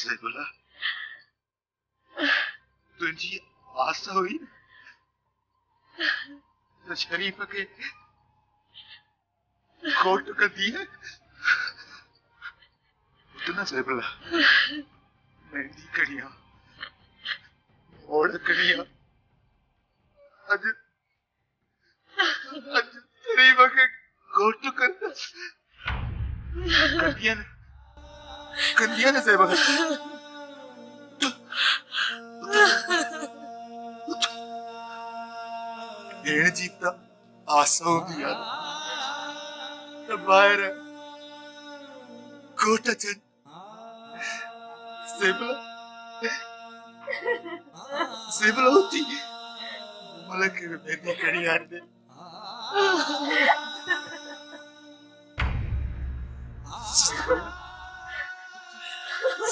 सैफुल्ला तुझी आशा हुई तो शरीफ के कोट कर दिया उतना सैफुल्ला मेहंदी करिया ओढ़ करिया आज शरीफ के कोट कर कंदिया ने सैफुल्ला भेड़ जीता आशा होगी यार बाहर कोटा चल सेबला होती मला के बेटी कड़ी यार दे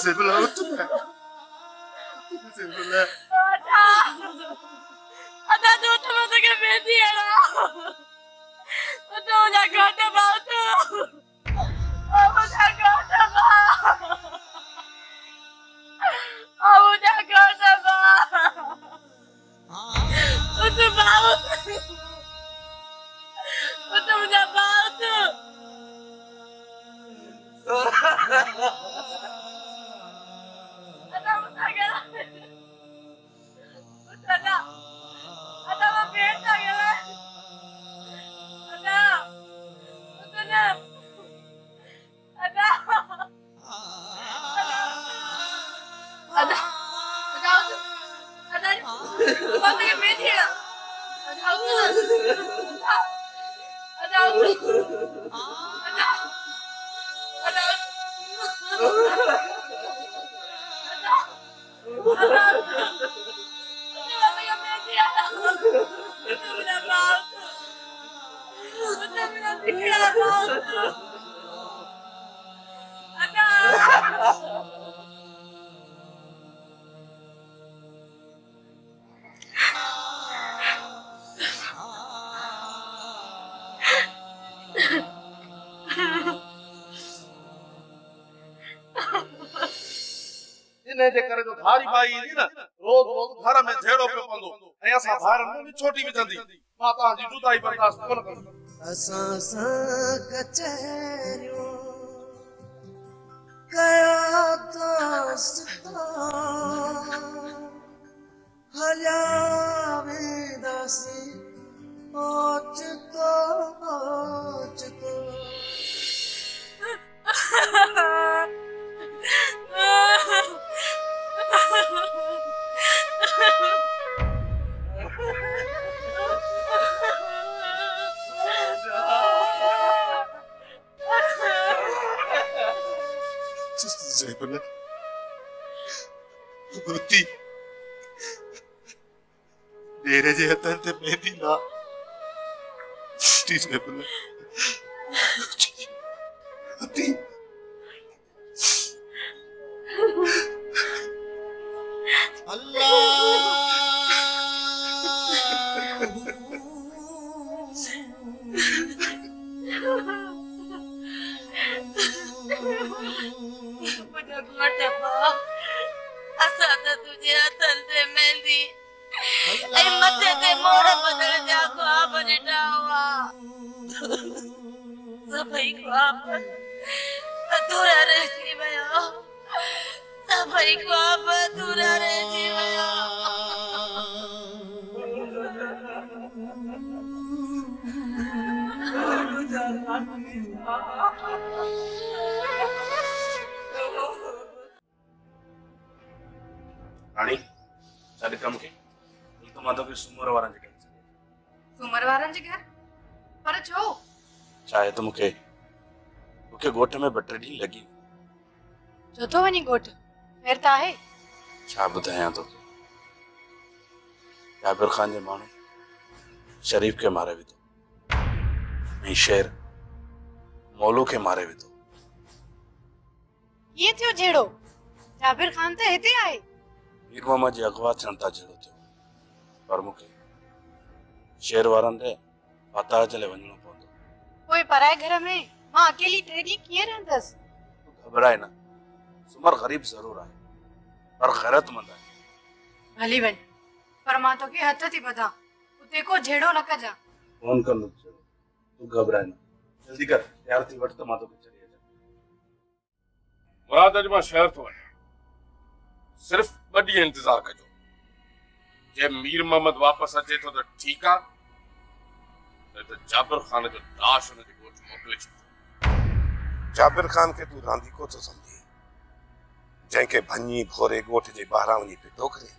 सेबला होती सेबला ada tu teman-teman ke bedi ada tu jaga apa tu apa jaga apa apa jaga apa tu bau tu punya bau tu ada jaga ada ada apa beda ya ada ada ada ada ada apa yang beda ada ada इन्हें जे करे जो धारी by नी ना रोज रोज घर में झेड़ो पे पंदो ऐ असा भार में छोटी भी जंदी माता जी जुदाई बर्दाश्त कोन कर असा सा कचहरियो कया दोस्ता हलावे दासी ओच तो सैफुल्ला होती मेरे जे हथन ते मेहंदी ना ती सैफुल्ला होती अधूरा रह जी भयो सबै को अब अधूरा रह जी भयो रानी साडे कम के तो मातो के सुमर वारन जे घर पर छो चाहे तो मुके गोठ में बटड़ी लगी जो तो वनी गोठ फिर ता है छा बुधाया तो जाबिर खान जे मानो शरीफ के मारे भी तो नहीं शेर मौलू के मारे भी तो ये थियो जेड़ो जाबिर खान तो हेते आए मीर मामा जी अगवा थियण ता जेड़ो थियो पर मुके शेर वारन रे पता चले वणो पवंदो कोई पराए घर में मां अकेली टेडी किए रहंदस घबराए ना सुमर गरीब जरूर आए पर गैरतमंद आहे। हली वञ, पर मां तोखे हथ थी ॿधां, उते को झेड़ो न कजां। फोन कर लो, तू घबराए न, जल्दी कर, तैयार थी वठ त मां तोखे छॾे अचां। मुराद, अॼु मां शहर थो वञां, सिर्फ़ 2 ॾींहं इंतज़ार कजो। जे मीर मोहम्मद वापसि अचे थो त ठीकु आहे, न त जाबिर ख़ान जो लाश हुन जे ॻोठ मोकिले छॾिजो। जाबिर खान के तू रांदीको थो समझी, जंहिंखे भञी भोरे ॻोठ जे ॿाहिरां वञी पितो करे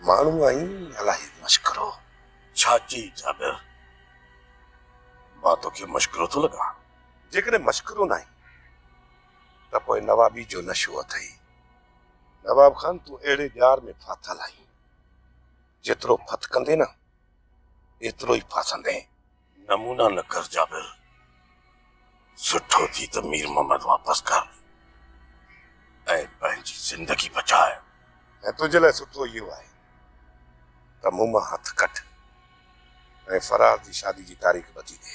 माण्हू आई अलाही मश्करो। छा चई जाबिर? मां तोखे मश्करो थो लॻां? जेकॾहिं मश्करो न आहे त पोइ नवाबी जो नशो अथई। नवाब खान तूं अहिड़े ॼार में फाथल आहीं, जेतिरो फत कंदे न एतिरो ई फासंदे। नमूना न कर जाबिर, सुठो थी त मीर मोहम्मद वापसि कर ऐं पंहिंजी ज़िंदगी बचाए। ऐं तुंहिंजे लाइ सुठो इहो आहे त मूं मां हथ कट ऐं फरार जी शादी जी तारीख़ बची ॾे।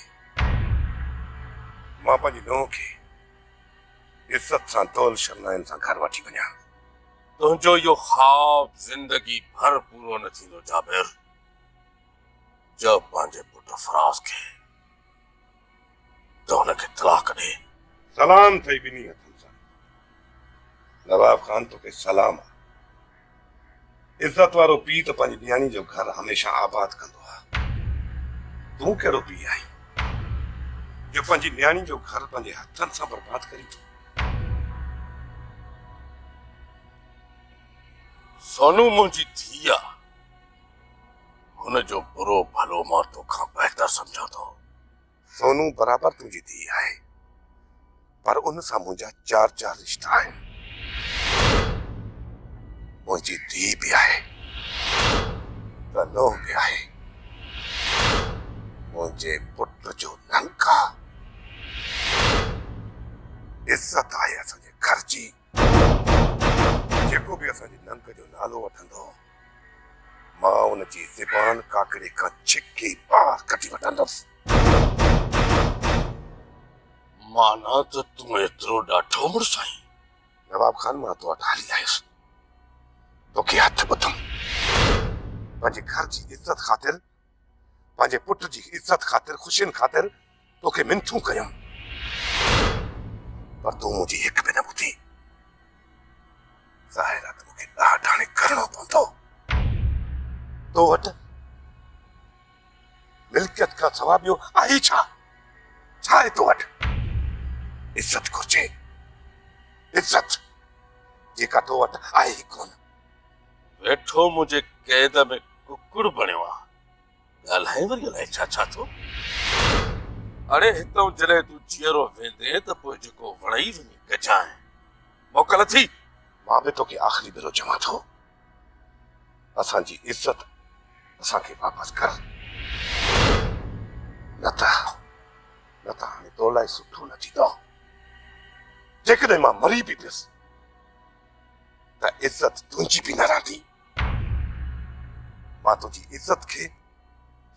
मां पंहिंजी नुंहुं खे इज़त सां तौल शरनाइन सां घर वठी वञा। तुंहिंजो इहो ख़्वाब ज़िंदगी भर पूरो न थींदो जाबिर। जब पंहिंजे पुट फराज़ खे त हुनखे तलाक ॾे। सलाम अथई ॿिन्ही हथनि सां। नवाब खान तोखे सलाम आहे। इज़त वारो पीउ त पंहिंजी न्याणी जो घर हमेशह आबाद कंदो आहे। तूं कहिड़ो पीउ आहीं जो पंहिंजी न्याणी जो घर पंहिंजे हथनि सां बर्बाद करी थो? सोनू मुंहिंजी धीउ आहे, हुनजो बुरो भलो मां तोखां बहितर सम्झां थो। सोनू बराबर तुंहिंजी धीउ आहे, पर उन सां मुंहिंजा 4 रिश्ता आहिनि। मुंहिंजी धीउ बि आहे त नुंहुं बि आहे, मुंहिंजे पुट जो नंका। इज़त आहे असांजे घर जी। जेको बि असांजे नंक जो नालो वठंदो, मां उनजी ज़बान काकड़े खां छिकी पार कटी वठंदुसि। माना त तूं एतिरो ॾाढो मुड़ुसु आहीं? नवाब खान, मां तो वटि हली आयुसि, तोखे हथ ॿधुमि। पंहिंजे घर जी इज़त ख़ातिर, पंहिंजे पुट जी इज़त ख़ातिर, ख़ुशियुनि ख़ातिर तोखे मिनथूं कयुमि, पर तूं मुंहिंजी हिकु बि न ॿुधी। ज़ाहिर आहे त मूंखे ॾाढ हाणे करणो पवंदो। तो वटि मिल्कियत खां सवाइ ॿियो आहे छा? छा आहे तो वटि? इज़त घुर्जे, इज़त जेका तो वटि आहे ई कोन। वेठो मुंहिंजे क़ैद में कुकुड़ बणियो आहे, ॻाल्हाए वरी अलाए छा छा थो। अड़े हितां जॾहिं तूं जीअरो वेंदे त पोइ जेको वणई वञी गजाए। मोकल थी। मां बि तोखे आख़िरी भेरो चवां थो, असांजी इज़त असांखे वापसि कर, न त हाणे तो लाइ सुठो न थींदो। जेकॾहिं मां मरी बि पियुसि त इज़त तुंहिंजी बि न रहंदी। मां तुंहिंजी इज़त खे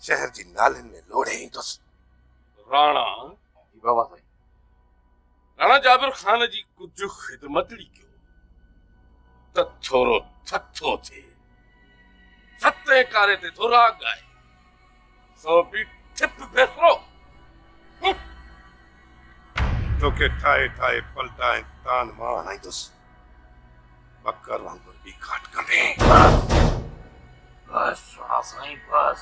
शहर जी नालियुनि में लोड़े ईंदुसि। राणा बाबा साईं, राणा जाबिर ख़ान जी कुझु ख़िदमतड़ी कयो त थोरो थथो थिए, सते कारे ते थो राग आहे, सो बि ठिप बेसरो। तोखे ठाहे ठाहे पलटाए तान मां हणाईंदुसि, बकर वांगुर बि घाट कंदे। बस राणा साईं बस।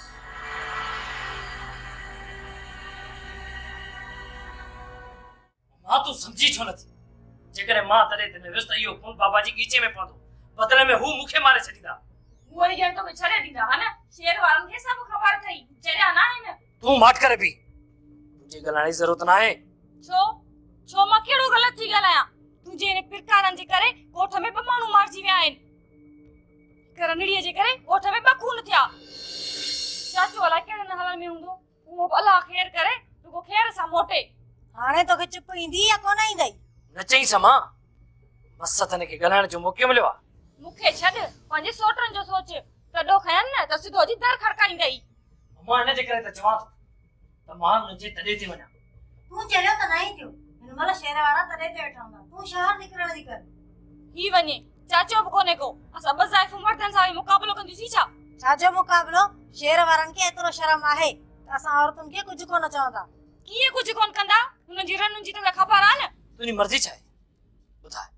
मां तूं समझी छो नथी? जेकॾहिं मां तॾहिं ते न वियुसि त इहो खून बाबा जी गीचे में पवंदो, बदिले में हू मूंखे मारे छॾींदा। उहो ई ॼण तोखे छॾे ॾींदा हा न? शेर वारनि खे सभु ख़बर अथई, चरिया न आहिनि। तूं माठ करे बि, तुंहिंजी ॻाल्हाइण जी ज़रूरत न आहे। छो मां कहिड़ो ग़लति थी ॻाल्हायां? तुंहिंजे इन पिरकारनि जे करे ॻोठ में 2 माण्हू मारिजी विया आहिनि। करनड़ीअ जे करे ॻोठ में 2 खून थिया। चाचो अलाए कहिड़े न हलनि में हूंदो, उहो अलाह ख़ैर करे रुगो ख़ैर सां मोटे। हाणे तोखे चुप ईंदी या कोन ईंदई? न चई समा, बस तने के ॻाल्हाइण जो मौक़ो मिलियो आहे। मूंखे छॾ, पंहिंजे सोटनि जो सोच। कॾो खयनि न त सिधो अची दर खड़काईंदई। मां हिन जे करे त चवां थो त मां मुंहिंजे तॾे थी वञा। तूं चरियो त नहीं थियो, हिन महिल शहर वारा तॾे ते वेठा हूंदा, तूं शहर निकिरण जी कर। ही वञे चाचो बि कोन्हे को असां ॿ ज़ाइफूं मर्दनि सां मुक़ाबिलो कंदियूं छा छाजो मुक़ाबिलो? शेर वारनि खे एतिरो शर्म आहे त असां औरतुनि खे कुझु कोन चवंदा। कीअं कुझु कोन कंदा हुननि जी रनुनि जी तोखे ख़बर आहे न तुंहिंजी मर्ज़ी छा आहे ॿुधाए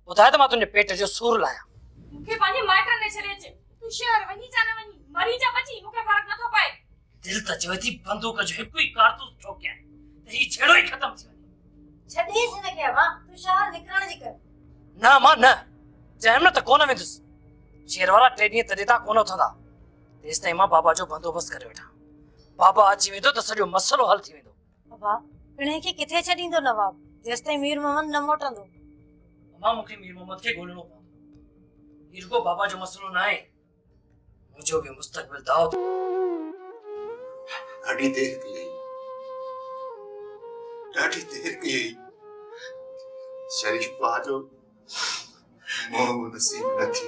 ॿुधाए त मां तुंहिंजे पेट जो सूर लाहियां मूंखे पंहिंजे माइटनि ने छॾे अचे तूं शहर वञी जा न वञी मरी जा बची मूंखे फ़र्क़ु नथो पए दिल त चवे थी बंदूक जो हिकु ई कारतूस ठोकियां त ही छेड़ो ई ख़तम थी वञे छॾीस हिनखे अबा, तूं शहर निकिरण जी कर। न मां न चयमि न त कोन वेंदुसि शेर वारा 3 ॾींहं तॾहिं तां कोन उथंदा तेसिताईं मां बाबा जो बंदोबस्तु करे वेठा बाबा अची वेंदो त सॼो मसइलो हल थी वेंदो अबा पिणे खे किथे छॾींदो नवाब जेसिताईं मीर मोहम्मद न मोटंदो? मां मूंखे मीर मोहम्मद खे ॻोल्हणो पवंदो ही रुगो बाबा जो मसइलो न आहे मुंहिंजो बि मुस्तक़बिल दाव ॾाढी देर कई ॾाढी देर कई शरीफ भाउ जो मोह नसीब न थी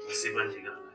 नसीबनि जी ॻाल्हि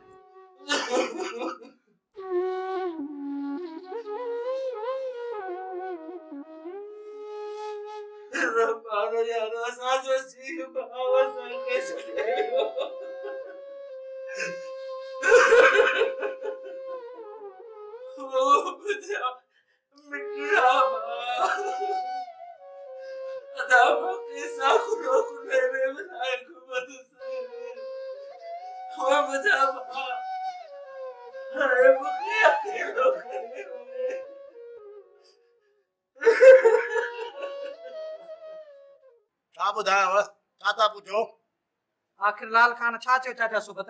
छा ॿुधायांव छा था पुछो? आखिर लाल खान छा चयो चाचा सुबत?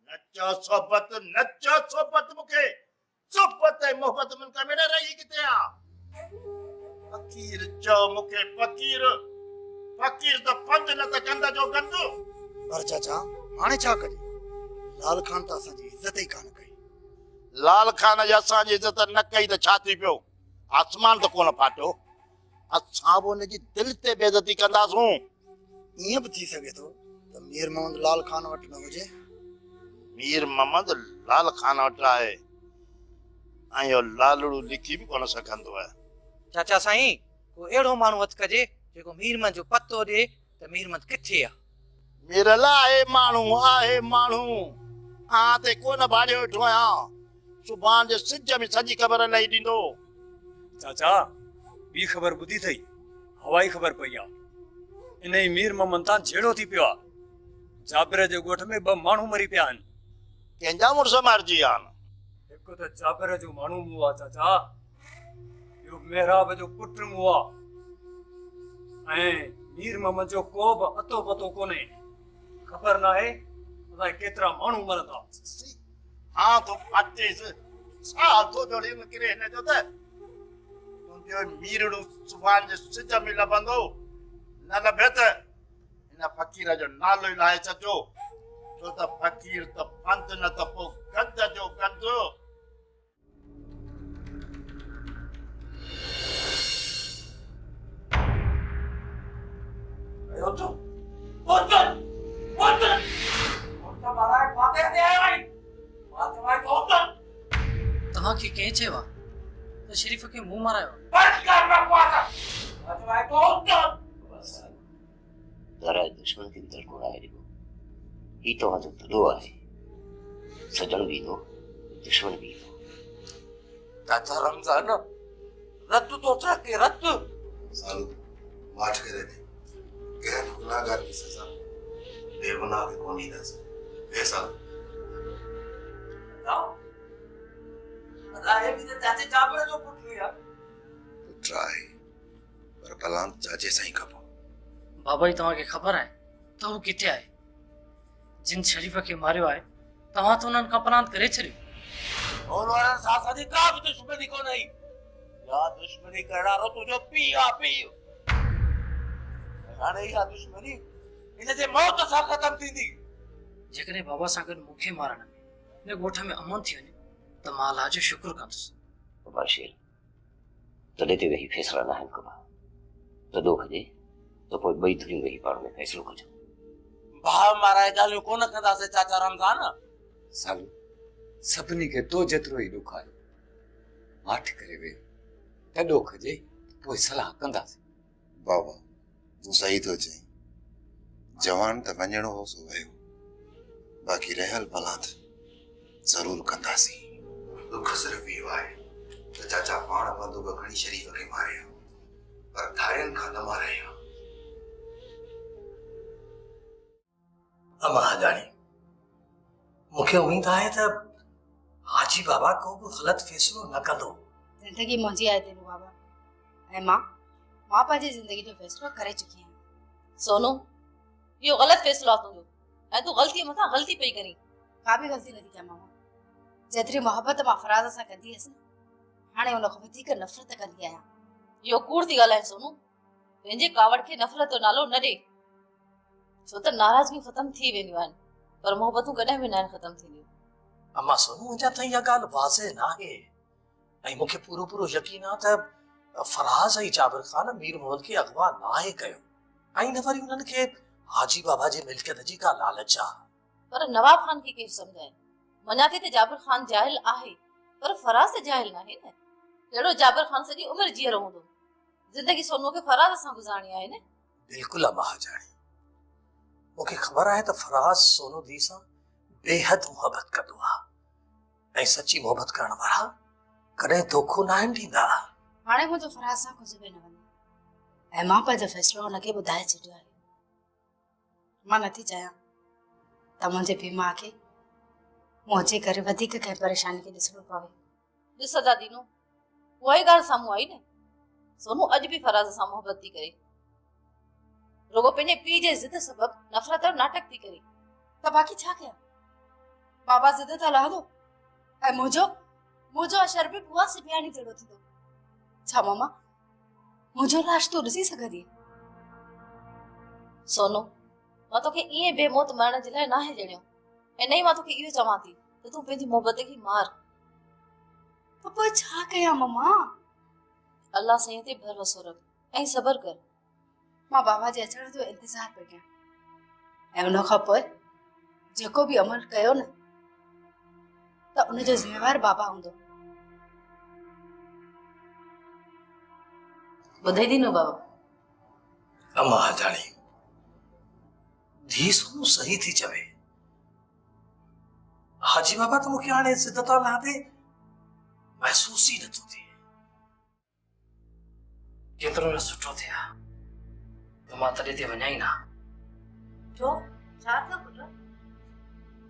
नचो सोबत मूंखे सोबत ऐं मोहबत मुल्क में न रही किथे आहे फकीर चओ मूंखे फकीर त पंज न त गंद जो गंद। पर चाचा हाणे छा कजे? लाल खान त असांजी इज़त ई कान कई। लाल खान जी असांजी इज़त न कई त छा थी पियो? आसमान त कोन फाटियो असां बि हुनजी दिलि ते बेइज़ती कंदासूं। ईअं बि थी सघे थो त मीर मोहम्मद लाल खान वटि न हुजे। मीर मोहम्मद लाल खान वटि आहे ऐं इहो लालड़ू लिखी बि कोन सघंदो आहे। चाचा साईं को अहिड़ो माण्हू हथ कजे जेको मीरमन जो पतो ॾे त मीरमन किथे आहे। मिरल आहे माण्हू ते कोन भाड़ियो वेठो आहियां सुभाणे जे सिज में सॼी ख़बर लही ॾींदो। चाचा ॿी ख़बर ॿुधी अथई हवाई ख़बर पई आहे इन ई मीर मोहम्मद तां झेड़ो थी पियो आहे जाबिर जे ॻोठ में 2 माण्हू मरी पिया आहिनि। कंहिंजा मुड़ुस मारिजी विया आहिनि? हिकु त जाबिर जो माण्हू मूं आहे चाचा ॿियो मेहराब जो पुट मूं आहे ऐं मीर मोहम्मद जो को बि अतो पतो कोन्हे ख़बर न आहे अलाए केतिरा माण्हू मरंदा। हाँ तो फाटेस साल तो जोड़ी निकिरे हिन जो त तुंहिंजो मीरड़ू सुभाणे जे सिज में लभंदो न लभे त हिन फ़क़ीर जो नालो ई लाहे छॾिजो छो त फ़क़ीर त पंध न त पोइ गंद जो गंद। तव्हांखे कंहिं चयो आहे त शरीफ़ खे मुंहुं मारायो? दराए दुश्मन खे दर घुराए ॾिनो ही तव्हांजो दड़ो आहे सजण बि ईंदो दुश्मन बि ईंदो। चाचा रमज़ान रत तो के रत सालू माठ करे दे कंहिं गुनाहगार की सजा बेगुनाह के कोन ॾींदासीं। ऐसा अलाए बि त चाचे जाबिर जो पुट हुया पुट आहे पर बलाम चाचे साईं खपो। बाबा जी तव्हांखे ख़बर आहे त हू किथे आहे? जिन शरीफ़ खे मारियो आहे तव्हां त उन्हनि खां पनाह करे छॾियो। और वारनि सां असांजी का बि दुश्मनी कोन हुई या दुश्मनी करण वारो तुंहिंजो पीउ आहे पीउ। हाणे इहा दुश्मनी हिन जे मौत सां ख़तम थींदी। जेकॾहिं बाबा सां गॾु मूंखे मारण में हिन ॻोठ में अमन थी वञे त मां अलाह जो शुक्र कंदुसि। बाबा शेर तॾहिं ते वेही फ़ैसिला न आहिनि कबा तॾो खजे त पोइ ॿई धुरियूं वेही पाण में फ़ैसिलो कजो। भाव माराए ॻाल्हियूं कोन कंदासीं चाचा रमज़ान। सालू सभिनी खे तो जेतिरो ई ॾुख आहे माठ करे वे कॾो खजे पोइ सलाह कंदासीं। बाबा तूं सही थो चई, जवान त वञणो हो सो वियो, बाक़ी रहियल भलात ज़रूर कंदासीं। दुख सिर्फ़ इहो आहे त चाचा पाण बंदूक खणी शरीफ़ खे मारिया, पर धारियुनि खां न मारिया। अमा जाने मूंखे उम्मीद आहे त हाजी बाबा को बि ग़लति फ़ैसिलो न कंदो। जिंदगी मुंहिंजी आहे तेनू बाबा, ऐं मां पंहिंजी ज़िंदगी जो फ़ैसिलो करे चुकी आहियां। सोनू इहो ग़लति फ़ैसिलो आहे तुंहिंजो, ऐं तूं ग़लती मथां ग़लती पई करीं। का बि ग़लती नथी कयां मामा। जेतिरी मोहबत मां फराज़ सां कंदी हुअसि, हाणे उन खां वधीक नफ़रत कंदी आहियां। इहो कूड़ थी ॻाल्हाए सोनू, पंहिंजे कावड़ खे नफ़रत जो नालो न ॾे, छो त नाराज़गियूं ख़तम थी वेंदियूं आहिनि, पर मोहबतूं कॾहिं बि न आहिनि ख़तम थींदियूं। अमा सोनू अञा ताईं इहा ॻाल्हि वाज़े न आहे, ऐं मूंखे पूरो यकीन आहे त फराज़ ऐं जाबिर ख़ान मीर मोहम्मद खे अगवा न आहे कयो, ऐं न वरी उन्हनि खे हाजी बाबा जे मिल्कियत जी का लालच आहे। पर नवाब खान खे केरु सम्झाए? मञा थी त जाबिर ख़ान जाहिल आहे, पर फराज़ त जाहिल न आहे न। अहिड़ो जाबिर ख़ान सॼी उमिरि जीअरो हूंदो, ज़िंदगी सोनू खे फराज़ सां गुज़ारणी आहे न। बिल्कुलु अमा जानी, मूंखे ख़बर आहे त फराज़ सोनू दी सां बेहद मोहबत कंदो आहे, ऐं सची मोहबत करण वारा कॾहिं धोखो न ॾींदा। हाणे मुंहिंजो फराज़ सां कुझु बि न वञे, ऐं मां पंहिंजो फ़ैसिलो हुनखे ॿुधाए छॾियो आहे। मां नथी चाहियां त मुंहिंजे बीमा खे मुंहिंजे करे वधीक कंहिं परेशानी खे ॾिसणो पवे। ॾिस दादीनो, उहा ई ॻाल्हि साम्हूं आई न। सोनू अॼु बि फराज़ सां मोहबत थी करे, रुगो पंहिंजे पीउ जे ज़िद सबब नफ़रत जो नाटक थी करे। त बाक़ी छा कयां? बाबा ज़िद त लहंदो, ऐं मुंहिंजो अशर बि बुआ सिबियाणी जहिड़ो थींदो। छा मामा मुंहिंजो लाश तूं ॾिसी सघंदी? सोनू, मां तोखे ईअं बेमौत मरण जे लाइ नाहे ॼणियो, ऐं नहीं मां तोखे इहो चवां थी त तूं पंहिंजी मोहबत खे मार। त पोइ छा कयां मामा? अल्लाह साईं ते भरोसो रख ऐं सबर कर। मां बाबा जे अचण जो इंतज़ार पई कयां, ऐं उन खां पोइ जेको बि अमल कयो न, त उनजो ज़िम्मेवार बाबा हूंदो। ॿुधाई दी न बाबा? अमा जानी, धी सोनू सही थी चवे। हाजी बाबा त मूंखे हाणे ज़िद था लादे महसूस ई नथो थिए। केतिरो न सुठो थिया त मां तॾहिं ते वञा ई न। छो छा थियो पुट?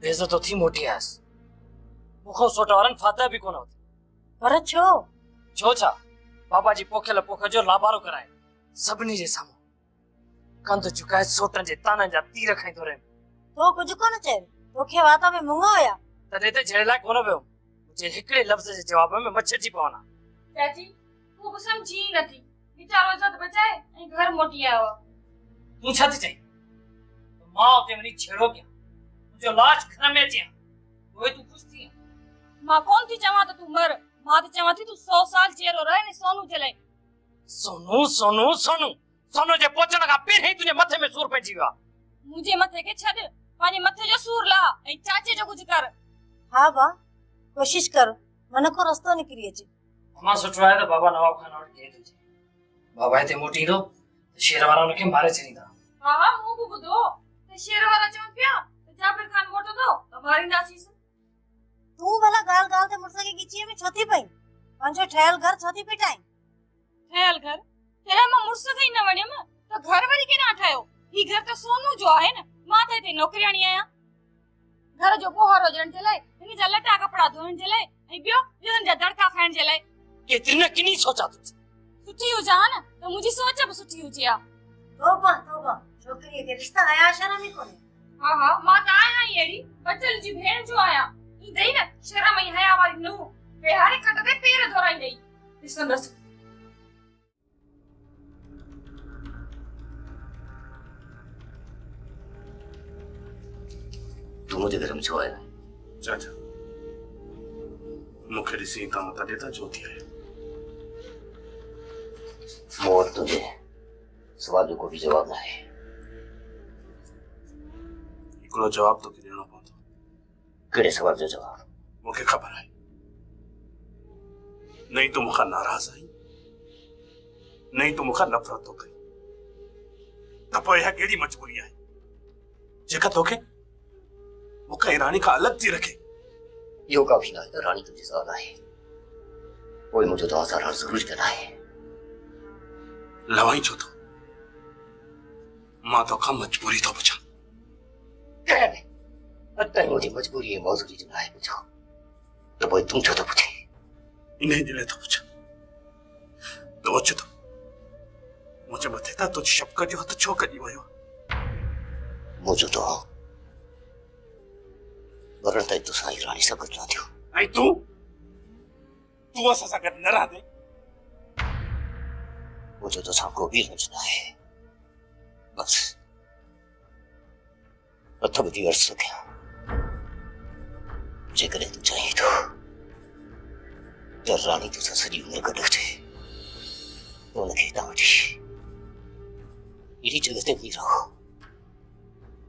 बेइज्जत थी मोटी आयसि, मूंखां सोट वारनि फाता बि कोन वरिता। पर छो छा? बाबा जी पोखियल पोख जो लाभारो कराए सभिनी जे साम्हूं कंध झुकाए सोटनि जे ताननि जा तीर खाईंदो रहे। तो कुझु कोन चयो? तोखे वाता में मुंहुं हुया? तॾहिं त जहिड़े लाइ कोन वियो, मुंहिंजे हिकिड़े लफ़्ज़ जे जवाब में मछरजी पवना। चाची तूं बि सम्झी ई नथी, वीचारो इज़त बचाए ऐं घर मोटी आयो आहे। तूं छा थी चई? मां उते वञी छेड़ो कयां, मुंहिंजो लाश घर में अचे, पोइ तूं ख़ुशि थी? मां कोन थी चवां त तूं मर, मां त चवां थी तूं 100 साल जीअरो रहे न सोनू जे लाइ। सोनू सोनू सोनू सोनू जे पहुचण खां पहिरीं तुंहिंजे मथे में सूर पइजी वियो आहे। मुंहिंजे मथे खे छॾ, पंहिंजे मथे जो सूर ला ऐं चाचे जो कुझु कर। हाँ बा, कोशिश कर, मन को रस्तो निकिरी अचे। मां सुठो आहे त बाबा नवाब खान वटि गए तुझे। बाबा हिते मोटी ईंदो त शेर वारा हुनखे मारे छॾींदा। हा मूं बि ॿुधो त शेर वारा चवनि पिया त जाबिर खान मोटंदो त मारींदासीं। तूं भला गाल ते मुड़स खे गिचीअ में छो थी पई? पंहिंजो ठहियल घर छो थी पिटाई? ठहियल घर? तेरा मां मुड़स खे ई न वणियम त घर वरी केॾां ठाहियो? ही घर त सोनू जो आहे न, मां त हिते नौकरियाणी आहियां। घर जो बोहारो ॾियण जे लाइ, हिन जा लटा कपड़ा धोइण जे लाइ, ऐं ॿियनि जा दड़का खाइण जे लाइ। केतिरी न किनी सोचा तुझे। सुठी हुजा न त मुंहिंजी सोच बि सुठी हुजे आ। तौबा छोकिरीअ खे रिश्ता आया शर्म ई कोन्हे। हा मां त आहियां ई अहिड़ी बचल जी भेण जो आहियां। ईंदई न शर्म ऐं हया वारी नूंहं, वेहारे खट ते पेर धोराईंदई। ॾिसंदसि तू मुझे घर में छो आया? चाचा मूंखे ॾिसी तव्हां तॾहिं त छो थी आहियो? मूं वटि तुंहिंजे सवाल जो कोई जवाब न आहे। हिकिड़ो जवाब तोखे ॾियणो पवंदो। कहिड़े सवाल जो जवाब? मूंखे ख़बर आहे, नहीं तूं मूंखां नाराज़ आहीं नहीं तो मुखा नफ़रत तो कई त पोइ इहा कहिड़ी मजबूरी आहे जेका तोखे मुखा रानी खां अलॻि थी रखे। इहो काफ़ी नाहे त रानी तुंहिंजी ज़ाल आहे, पोइ मुंहिंजो तव्हां सां रहणु ज़रूरी त नाहे। लवाई छो थो? मां तोखां मजबूरी थो पुछां। अॼु मुंहिंजी मजबूरी ऐं मौजूदगी जो नाहे पुछो त पोइ तूं छो थो पुछे? इन जे लाइ थो पुछां तो अच तो मुझे मथे था तुझ शफ़क़त जो हथ छो कढी वियो? मुझो तो मरण ताईं तोसां ई रानी सां गॾु रहंदियो। ऐं तूं असां सां गॾु न रहंदे? मुझो तोसां को बि रंज न आहे, बस हथ ॿधी अर्ज़ थो कयां, जेकॾहिं तूं चाहीं थो त रानी तोसां सॼी उमिरि गॾु हुजे त हुनखे हितां वठी अहिड़ी जॻह ते वञी रहो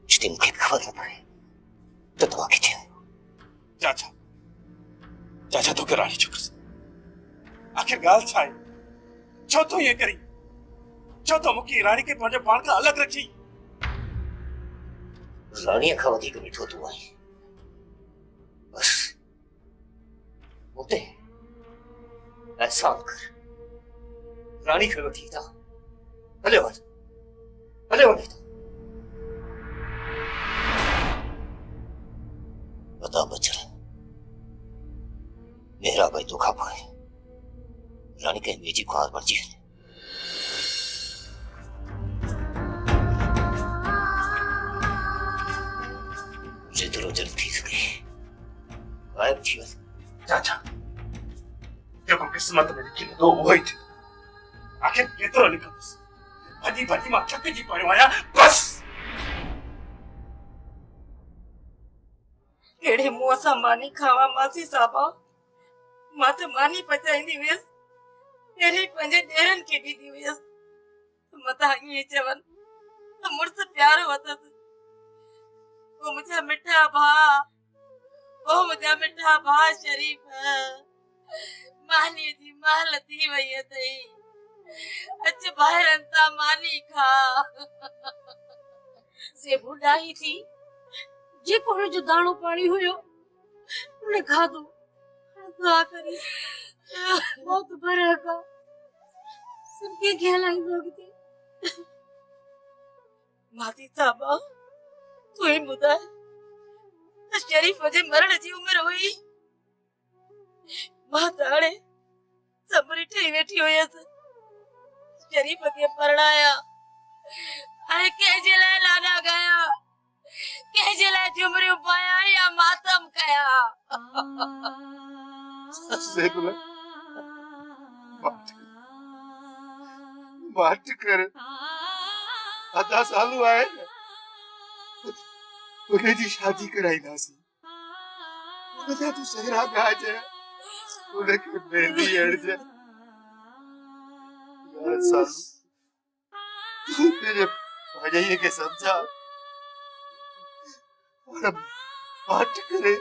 जिते मूंखे ख़बर न पए त तव्हां किथे आहियो। चाचा तोखे रानी चुकस आखिर ॻाल्हि छा आहे? छो तो ईअं करी? छो तो मूंखे रानी खे पंहिंजे पाण खां अलॻि रखी? रानीअ खां वधीक मिठो तूं आहीं, बस उते एहसान कर। रानी खे वठी था हले वञ बता बचड़ मेरा भाई तो खा पाए रानी के मेजी ख्वार बची है। जेतिरो जल्द थी सके गायब थी वञ। चाचा जेको किस्मत में लिखियलु हूंदो उहो ई थींदो। आखिर केतिरो लिखंदुसि? भॼी मां थकिजी पियो आहियां बस। कहिड़े मुंहं सां मानी खावां मासी साहबा? मां त मानी पचाईंदी हुयसि, अहिड़े पंहिंजे ॾेरनि खे ॾींदी हुयसि। मथां ईअं चवनि त मुड़ुसु प्यारो अथसि। ओ मुंहिंजा मिठा भाउ शरीफ़ मानी जी महल थी वई अथई, अच ॿाहिरनि तां मानी खा। से बुढ़ाई थी जेको हुनजो दाणो पाणी हुयो उन खाधो। दुआ करी बहुत फर्क आहे, सबके ख्यालाईंदो अॻिते। मासी साहबा तूं ई ॿुधाए त शरीफ़ जे मरण जी उमिरि हुई? मां त हाणे सबरी ठही वेठी हुयसि। शरीफ़ खे परणाया ऐं कंहिंजे लाइ लाॾा ॻाया, कंहिंजे लाइ झुमरियूं पाया या मातम कया। बात कर आधा सालू आए उन्हें जी शादी कराई नासी उन्हें तू सहरा गाज उन्हें के मेहंदी अड़ज यार सालू तेरे भाई के समझा और बात करे